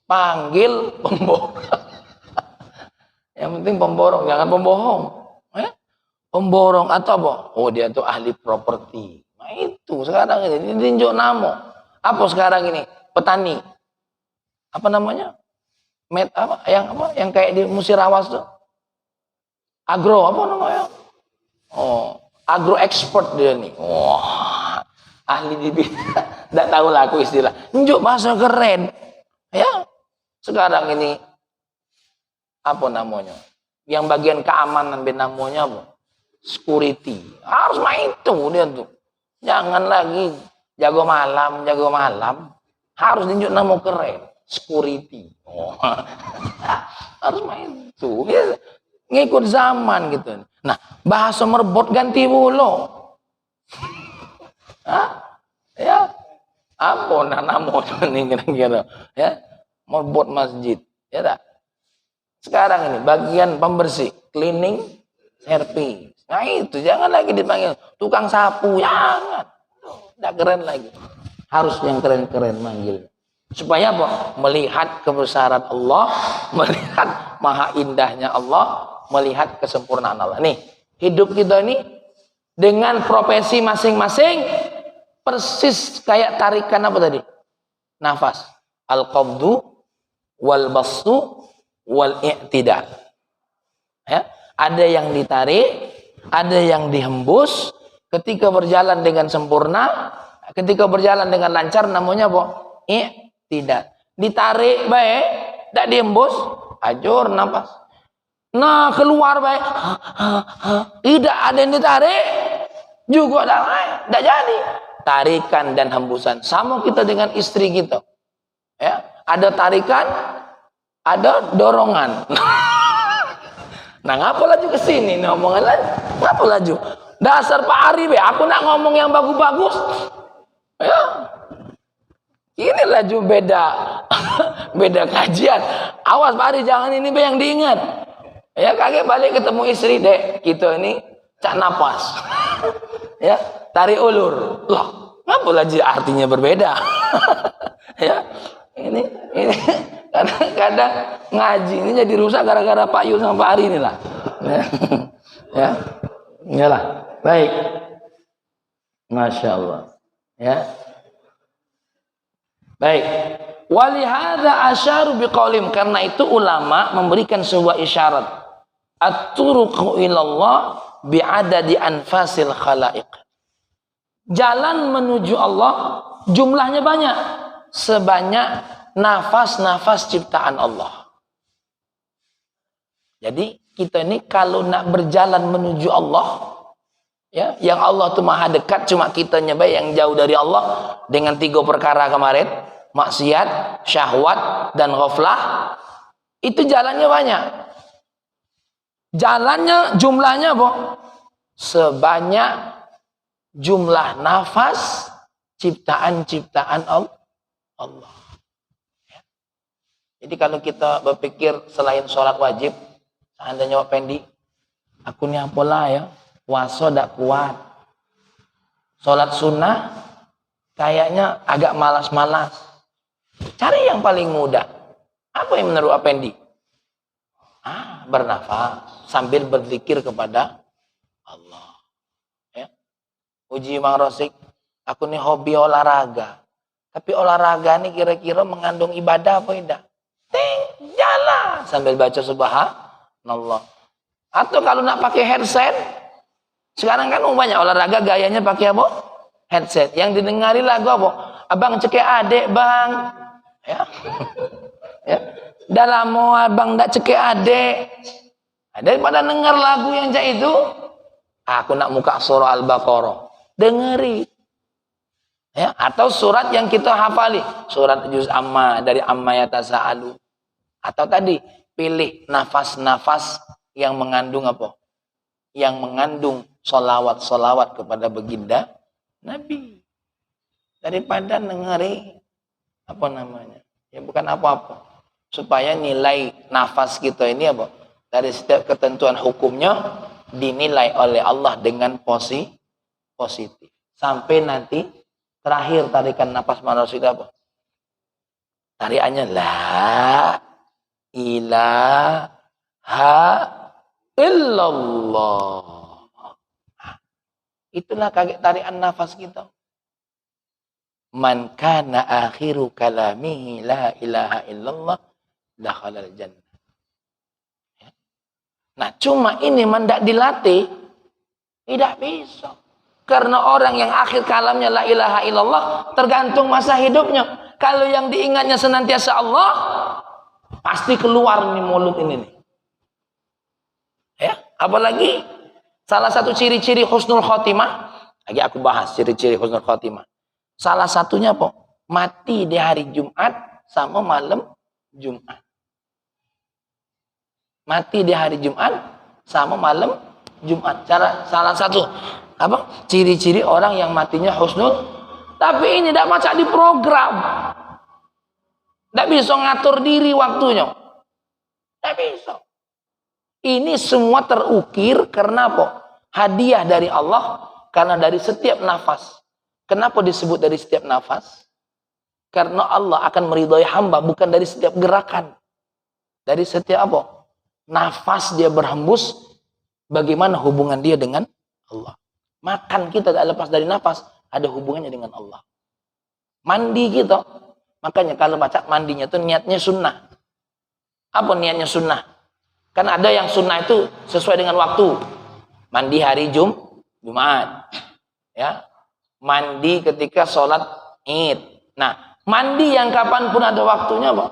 Panggil pemborong. Yang penting pemborong, jangan pembohong. Pemborong atau apa? Oh, dia tuh ahli properti. Nah itu sekarang ini ditunjuk nama. Apa sekarang ini? Petani. Apa namanya? Yang kayak di Musirawas tuh. Agro, apa namanya? Oh, agro expert dia nih. Wah, ahli di bidang. Tidak tahu lah aku istilah. Njuk bahasa keren. Ya, sekarang ini apa namanya? Yang bagian keamanan namanya apa? Security. Harus main itu dia tuh. Jangan lagi jago malam. Harus tunjuk nama keren. Security. Oh. Harus main itu. Ya, ngikut zaman gitu. Nah, bahasa merbot ganti mulu. Hah? Ya. Apa namanya nih kira-kira? Ya. Merbot masjid. Ya tak? Sekarang ini bagian pembersih, cleaning service. Nah itu jangan lagi dipanggil tukang sapu, jangan. Tidak keren lagi. Harus yang keren-keren manggil. Supaya apa? Melihat kebesaran Allah, melihat maha indahnya Allah, melihat kesempurnaan Allah. Nih, hidup kita ini dengan profesi masing-masing persis kayak tarikan apa tadi? Nafas. Al-qabdu wal bastu wal i'tidal. Ya, ada yang ditarik, ada yang dihembus. Ketika berjalan dengan sempurna, ketika berjalan dengan lancar, namanya apa? I'tidal. Ditarik baik, tidak dihembus, ajur nafas. Nah, keluar baik, tidak ada yang ditarik, juga tidak jadi. Tarikan dan hembusan. Sama kita dengan istri kita. Ya, ada tarikan, ada dorongan. Nah, ngapa laju ke sini? Nah, omongan lagi. Ngapa laju? Dasar Pak Ari, be. Aku nak ngomong yang bagus-bagus. Ya. Ini laju beda. Beda kajian. Awas Pak Ari, jangan ini be yang diingat. Ya, kakek balik ketemu istri, Dek. Kita ini cak napas. Ya, tarik ulur. Loh, ngapa laju artinya berbeda? Ya. Ini kadang-kadang ngaji ini jadi rusak gara-gara Pak Yul sama Pak Ari inilah. Ya, iyalah. Baik. Masya Allah. Ya. Baik. Walihada asyaru biqaulim, karena itu ulama memberikan sebuah isyarat. At-turuqu ilallah bi'adadi anfasil khalaiq. Jalan menuju Allah jumlahnya banyak. Sebanyak nafas-nafas ciptaan Allah. Jadi kita ini kalau nak berjalan menuju Allah, ya, yang Allah tuh maha dekat, cuma kita nyoba yang jauh dari Allah dengan 3 perkara kemarin, maksiat, syahwat, dan ghaflah. Itu jalannya banyak. Jalannya jumlahnya apa? Sebanyak jumlah nafas ciptaan-ciptaan Allah. Jadi kalau kita berpikir selain sholat wajib, seandainya Pak Pendi, aku ni apalah ya, puasa tak kuat. Sholat sunnah, kayaknya agak malas-malas. Cari yang paling mudah. Apa yang menurut Pak Pendi? Bernafas sambil berzikir kepada Allah. Ya. Uji Mang Rosik, aku ni hobi olahraga. Tapi olahraga ini kira-kira mengandung ibadah apa tidak? Jalan sambil baca subhanallah. Atau kalau nak pakai headset, sekarang kan banyak olahraga gayanya pakai apa? Headset. Yang didengari lagu apa? Abang cekek adek bang. Ya. Ya. Dalam mau abang tak cekek adek. Daripada dengar lagu yang cak itu, aku nak muka surah Al-Baqarah. Dengeri. Ya, atau surat yang kita hafali, surat juz amma dari amma yatasaalu. Atau tadi pilih nafas-nafas yang mengandung apa? Yang mengandung solawat-solawat kepada baginda Nabi. Daripada dengeri apa namanya? Ya bukan apa-apa. Supaya nilai nafas kita ini apa? Dari setiap ketentuan hukumnya dinilai oleh Allah dengan positif. Sampai nanti terakhir tarikan nafas manusia apa? Tarikannya la ilaha illallah. Itulah tarikan nafas kita. Man kana akhiru kalamihi la ilaha illallah dakhalal jannah. Nah, cuma ini mendak dilatih, tidak bisa. Karena orang yang akhir kalamnya la ilaha illallah, tergantung masa hidupnya. Kalau yang diingatnya senantiasa Allah, pasti keluar nih mulut ini nih. Ya, apalagi salah satu ciri-ciri husnul khotimah, lagi aku bahas ciri-ciri husnul khotimah. Salah satunya apa? Mati di hari Jumat sama malam Jumat. Mati di hari Jumat sama malam Jumat. Salah satu apa? Ciri-ciri orang yang matinya husnul. Tapi ini tidak macam di program. Tidak bisa ngatur diri waktunya. Tidak bisa. Ini semua terukir karena apa? Hadiah dari Allah. Karena dari setiap nafas. Kenapa disebut dari setiap nafas? Karena Allah akan meridhai hamba bukan dari setiap gerakan. Dari setiap apa? Nafas dia berhembus, bagaimana hubungan dia dengan Allah. Makan kita tak lepas dari nafas, ada hubungannya dengan Allah. Mandi kita, makanya kalau baca mandinya itu niatnya sunnah. Apa niatnya sunnah? Kan ada yang sunnah itu sesuai dengan waktu. Mandi hari Jumat. Ya. Mandi ketika sholat Id. Nah, mandi yang kapanpun ada waktunya, Pak.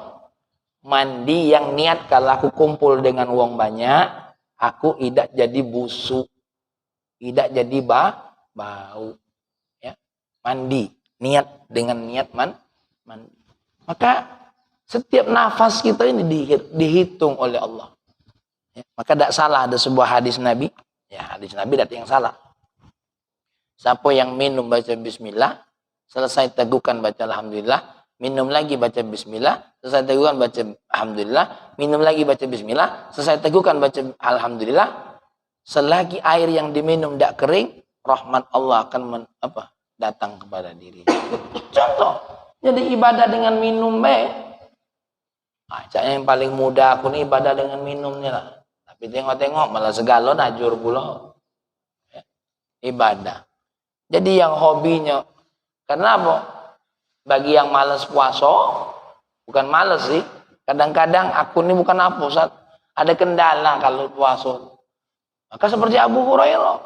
Mandi yang niat kalau aku kumpul dengan uang banyak, aku tidak jadi busuk, tidak jadi bau. Ya. Mandi, niat dengan niat mandi. Maka setiap nafas kita ini dihitung oleh Allah. Ya. Maka tidak salah ada sebuah hadis Nabi. Ya, hadis Nabi tidak yang salah. Siapa yang minum baca bismillah, selesai tegukan baca alhamdulillah, minum lagi baca bismillah, selesai tegukan baca alhamdulillah, minum lagi baca bismillah, selesai tegukan baca alhamdulillah, selagi air yang diminum tidak kering, rahmat Allah akan datang kepada diri. Contoh, jadi ibadah dengan minum yang paling mudah aku nih ibadah dengan minum nih lah. Tapi tengok-tengok malah segalon ajur pula. Ya. Ibadah. Jadi yang hobinya, karena apa? Bagi yang malas puasa, bukan malas sih. Kadang-kadang aku ini bukan apa, Ustaz. Ada kendala kalau puasa. Maka seperti Abu Hurairah.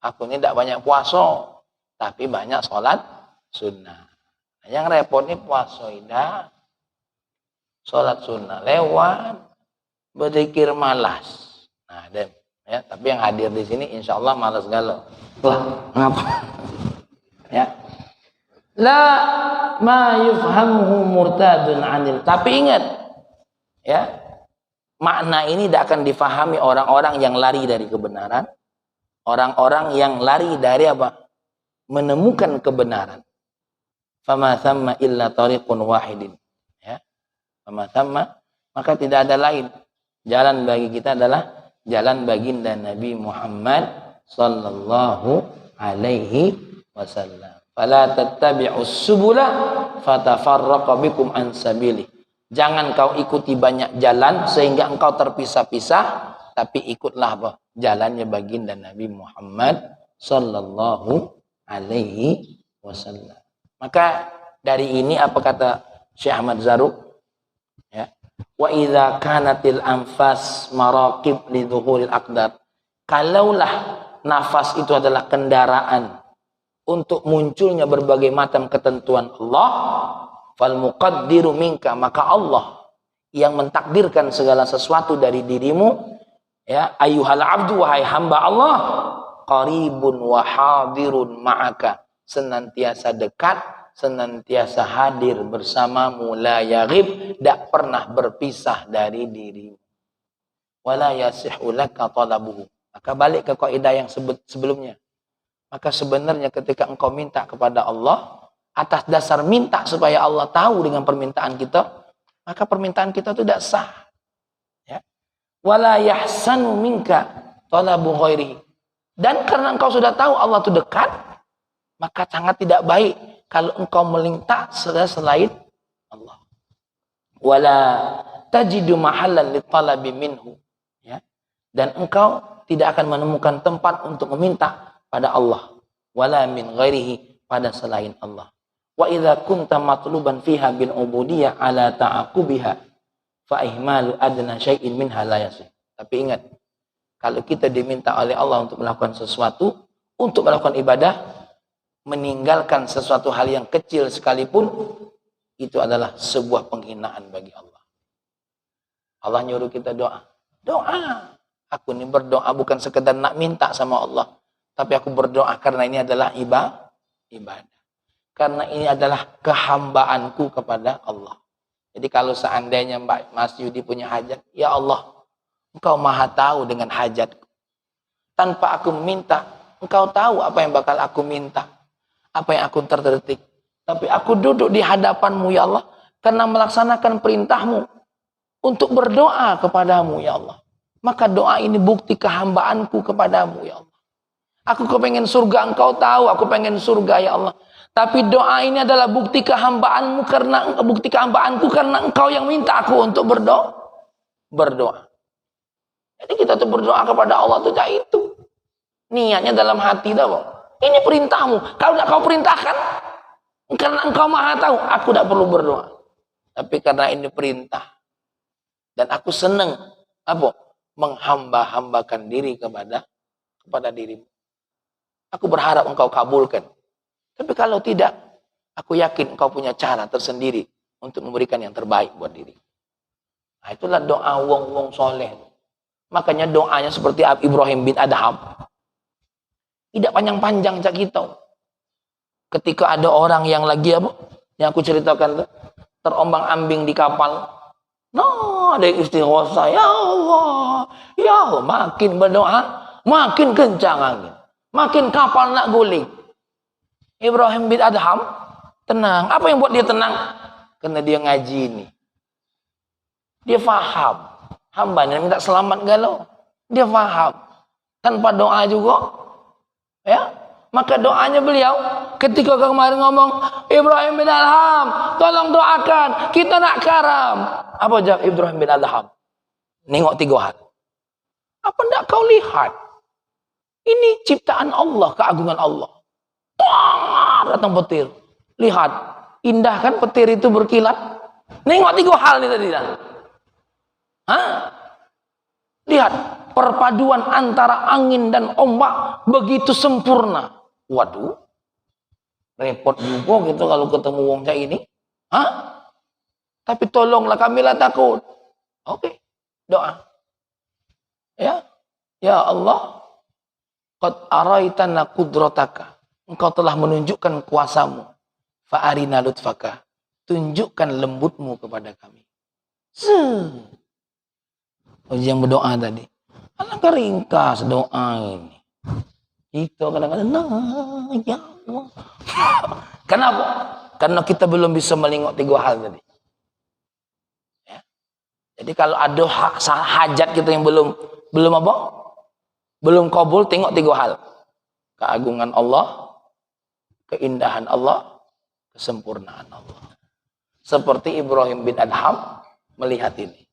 Aku ini tidak banyak puasa, tapi banyak sholat sunnah. Nah, yang repot ini puasa tidak. Sholat sunnah lewat, berzikir malas. Nah, ya, tapi yang hadir di sini insya Allah malas galau. Lah, ngapa? Ya. La ma yufhamuhu murtadun anil. Tapi ingat, ya, makna ini tidak akan difahami orang-orang yang lari dari kebenaran. Orang-orang yang lari dari apa? Menemukan kebenaran. Fama thamma illa tariqun wahidin. Ya. Fama thamma, maka tidak ada lain. Jalan bagi kita adalah jalan baginda Nabi Muhammad sallallahu alaihi wasallam. Fala tattabi'us subula fatafarraqa bikum an sabili. Jangan kau ikuti banyak jalan sehingga engkau terpisah-pisah, tapi ikutlah apa? Jalannya baginda Nabi Muhammad sallallahu alaihi wasallam. Maka dari ini apa kata Syekh Ahmad Zarruq? Ya. Wa idza kanatil anfas maraqib li dhuhuril aqdar. Kalaulah nafas itu adalah kendaraan untuk munculnya berbagai macam ketentuan Allah, fal muqaddiru minka, maka Allah yang mentakdirkan segala sesuatu dari dirimu, ya ayyuhal abdu, wahai hamba Allah, qaribun wa hadirun ma'aka, senantiasa dekat, senantiasa hadir bersamamu, la yaghib, tidak pernah berpisah dari dirimu, wala yasihu laka talabuhu. Maka balik ke kaidah yang sebelumnya. Maka sebenarnya ketika engkau minta kepada Allah, atas dasar minta supaya Allah tahu dengan permintaan kita, maka permintaan kita itu tidak sah. Ya. Wala yahsanu minka talabu ghairihi. Dan karena engkau sudah tahu Allah itu dekat, maka sangat tidak baik kalau engkau meminta selain Allah. Wala tajidu mahallan litalabi minhu. Ya. Dan engkau tidak akan menemukan tempat untuk meminta pada Allah, wala min ghairihi, pada selain Allah. Wa idza kunta matluban fiha bil ubudiyah ala ta'aqubiha fa ihmalu adna syai'in minha la yasih. Tapi ingat, kalau kita diminta oleh Allah untuk melakukan sesuatu, untuk melakukan ibadah, meninggalkan sesuatu hal yang kecil sekalipun, itu adalah sebuah penghinaan bagi Allah. Allah nyuruh kita doa. Doa. Aku ini berdoa bukan sekedar nak minta sama Allah, tapi aku berdoa karena ini adalah ibadah. Karena ini adalah kehambaanku kepada Allah. Jadi kalau seandainya Mbak Mas Yudi punya hajat, ya Allah, Engkau maha tahu dengan hajatku. Tanpa aku meminta, Engkau tahu apa yang bakal aku minta, apa yang aku terdetik. Tapi aku duduk di hadapanmu ya Allah, karena melaksanakan perintahmu untuk berdoa kepadamu ya Allah. Maka doa ini bukti kehambaanku kepadamu ya Allah. Aku kepengen surga, Engkau tahu aku pengen surga ya Allah. Tapi doa ini adalah bukti kehambaanmu karena Engkau yang minta aku untuk berdoa. Jadi kita tuh berdoa kepada Allah tuh kayak itu. Niatnya dalam hati dah, Bang. Ini perintahmu. Kalau tidak kau perintahkan, karena Engkau maha tahu, aku tidak perlu berdoa. Tapi karena ini perintah. Dan aku senang menghamba-hambakan diri kepada dirimu. Aku berharap Engkau kabulkan. Tapi kalau tidak, aku yakin Engkau punya cara tersendiri untuk memberikan yang terbaik buat diri. Nah, itulah doa wong-wong soleh. Makanya doanya seperti Ibrahim bin Adham. Tidak panjang-panjang cak kita. Ketika ada orang yang lagi yang aku ceritakan terombang-ambing di kapal. Nah, ada yang istighosa, ya Allah, ya Allah, makin berdoa, makin kencang angin, makin kapal nak guling. Ibrahim bin Adham tenang. Apa yang buat dia tenang? Karena dia ngaji ini. Dia faham. Hambanya minta selamat galau. Dia faham. Tanpa doa juga. Ya. Maka doanya beliau ketika kemarin ngomong, Ibrahim bin Adham, tolong doakan. Kita nak karam. Apa jawab Ibrahim bin Adham? Nengok 3 hal. Apa enggak kau lihat? Ini ciptaan Allah, keagungan Allah. Datang petir. Lihat, indah kan petir itu berkilat. Nengok 3 hal nih tadi. Lihat, perpaduan antara angin dan ombak begitu sempurna. Waduh, repot juga gitu kalau ketemu wong kayak ini. Tapi tolonglah kamilah takut. Oke, doa. Ya Allah, qad araitana qudrataka. Engkau telah menunjukkan kuasamu. Fa'arina lutfaka. Tunjukkan lembutmu kepada kami. Yang berdoa tadi. Alangkah ringkas doa ini. Kita kadang-kadang, nah, ya Allah. Kenapa? Karena kita belum bisa melingok 3 hal tadi. Ya. Jadi kalau ada hajat kita yang belum kabul, tengok 3 hal. Keagungan Allah, keindahan Allah, kesempurnaan Allah. Seperti Ibrahim bin Adham melihat ini.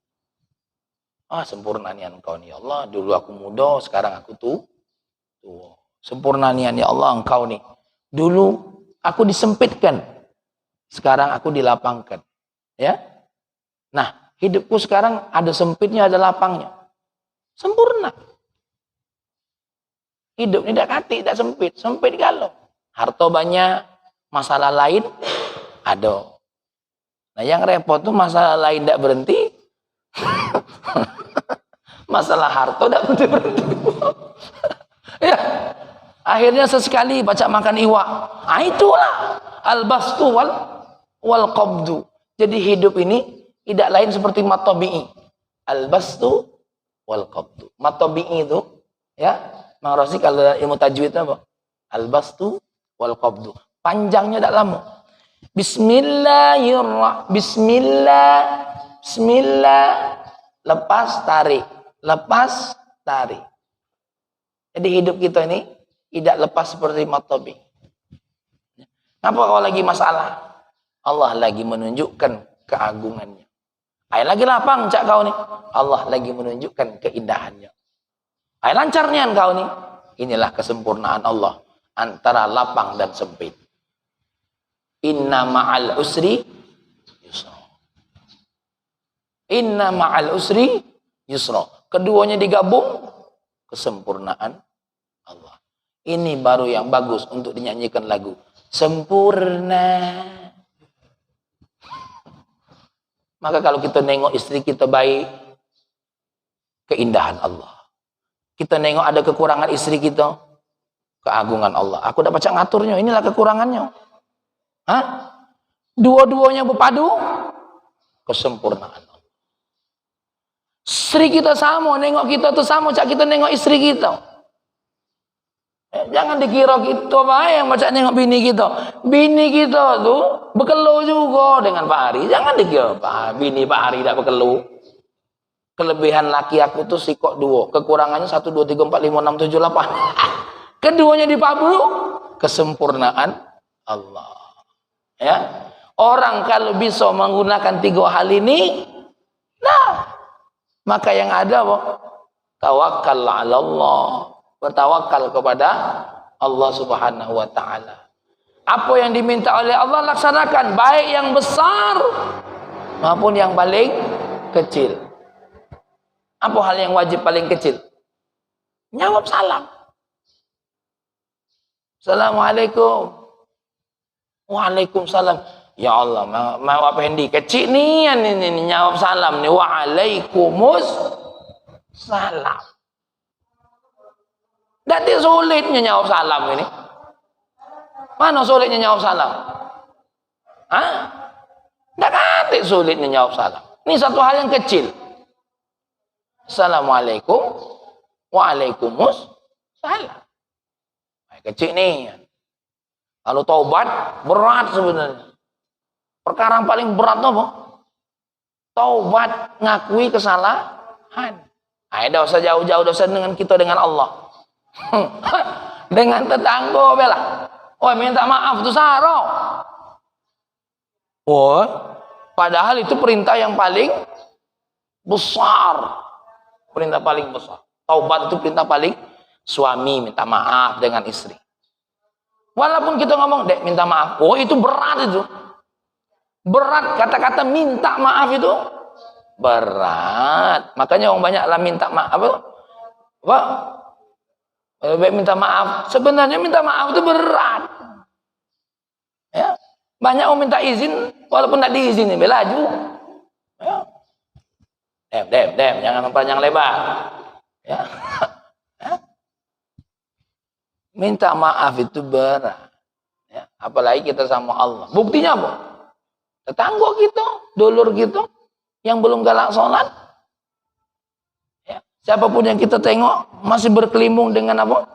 Sempurna nian Engkau nih Allah. Dulu aku muda, sekarang aku tua. Sempurna nian ya Allah Engkau nih. Dulu aku disempitkan, sekarang aku dilapangkan. Ya. Nah, hidupku sekarang ada sempitnya, ada lapangnya. Sempurna. Hidup ini tidak kati, tidak sempit. Sempit galau. Harta banyak, masalah lain ada. Nah yang repot tuh masalah lain tidak berhenti. Masalah harta tidak berhenti. Ya. Akhirnya sesekali baca makan iwak. Itulah al-bastu wal qabdu. Jadi hidup ini tidak lain seperti matabi'i. Al-bastu wal qabdu. Matabi'i itu ya, Mang Rosi kalau ilmu tajwid apa? Al-bastu wal qabdu. Panjangnya tidak lama. Bismillahirrahmanirrahim. Bismillah. Lepas tarik. Lepas tarik. Jadi hidup kita ini tidak lepas seperti matabi. Kenapa kalau lagi masalah? Allah lagi menunjukkan keagungannya. Ayo lagi lapang cak kau nih. Allah lagi menunjukkan keindahannya. Ayo lancarnya kau nih. Inilah kesempurnaan Allah antara lapang dan sempit. Inna ma'al usri yusra. Inna ma'al usri yusra. Keduanya digabung, kesempurnaan Allah. Ini baru yang bagus untuk dinyanyikan lagu. Sempurna. Maka kalau kita nengok istri kita baik, keindahan Allah. Kita nengok ada kekurangan istri kita, keagungan Allah. Aku dapat baca ngaturnya, inilah kekurangannya. Hah? Dua-duanya berpadu, kesempurnaan Allah. Istri kita sama, nengok kita tuh sama, cak kita nengok istri kita. Jangan dikira kita baik yang baca nengok bini kita. Bini kita tuh berkeluh juga dengan Pak Hari. Jangan dikira bini Pak Hari tidak berkeluh. Kelebihan laki aku tuh sikok 2. Kekurangannya 1, 2, 3, 4, 5, 6, 7, 8. Keduanya dipadu, kesempurnaan Allah. Ya, orang kalau bisa menggunakan 3 hal ini, nah, maka yang ada tawakal 'ala Allah. Bertawakal kepada Allah Subhanahu wa taala. Apa yang diminta oleh Allah laksanakan, baik yang besar maupun yang paling kecil. Apa hal yang wajib paling kecil? Jawab salam. Assalamualaikum. Waalaikumsalam. Ya Allah, mau apa Hendi? Kecil nih ini jawab salam nih. Waalaikumsalam. Dati sulitnya jawab salam ini. Mana sulitnya jawab salam? Hah? Dati sulitnya jawab salam. Ini satu hal yang kecil. Assalamualaikum. Waalaikumsalam. Kecil nih. Kalau taubat berat sebenarnya. Perkara yang paling berat apa? Taubat, ngakui kesalahan. Ada dosa jauh-jauh dosa dengan kita dengan Allah. Dengan tetangga bela. Oh, minta maaf tuh saro. Oh, padahal itu perintah yang paling besar. Perintah paling besar. Taubat itu perintah paling, suami minta maaf dengan istri. Walaupun kita ngomong, "Dek, minta maaf." Oh, itu berat itu. Berat, kata-kata minta maaf itu berat. Makanya orang banyak lah minta maaf. Apa? Minta maaf. Sebenarnya minta maaf itu berat. Ya. Banyak orang minta izin walaupun tidak diizini, belaju. Ya. Dem, jangan mempanjang lebar. Ya. Ya. Minta maaf itu berat. Ya. Apalagi kita sama Allah. Buktinya apa? Tetangga kita, dulur kita yang belum galak sholat. Ya. Siapapun yang kita tengok masih berkelimbung dengan apa?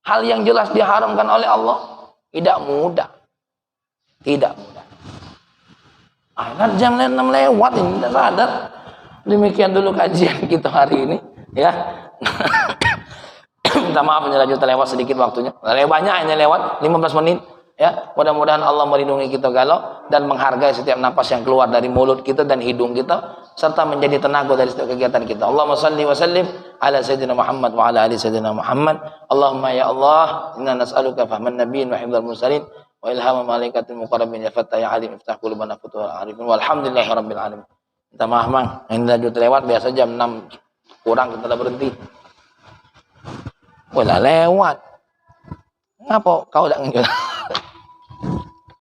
Hal yang jelas diharamkan oleh Allah. Tidak mudah. Tidak mudah. Jam 6 lewat ini, tidak sadar. Demikian dulu kajian kita hari ini. Ya. Minta maaf ini lanjut lewat sedikit waktunya. Banyak ini lewat 15 menit. Ya, mudah-mudahan Allah melindungi kita galau dan menghargai setiap napas yang keluar dari mulut kita dan hidung kita serta menjadi tenaga dari setiap kegiatan kita. Allahumma salli wa sallim ala sayyidina Muhammad wa ala ali sayyidina Muhammad. Allahumma ya Allah, inna nas'aluka fahman nabiyyin wa hifdzal mursalin wa ilhama malaikatil muqarrabin ya fattah ya alim iftah qulubana futuhal arifin walhamdulillahi rabbil alamin. Minta maaf Mang, ini lanjut lewat biasa jam 6 kurang kita dah berhenti. Wala lewat. Ngapa kau tak lanjut?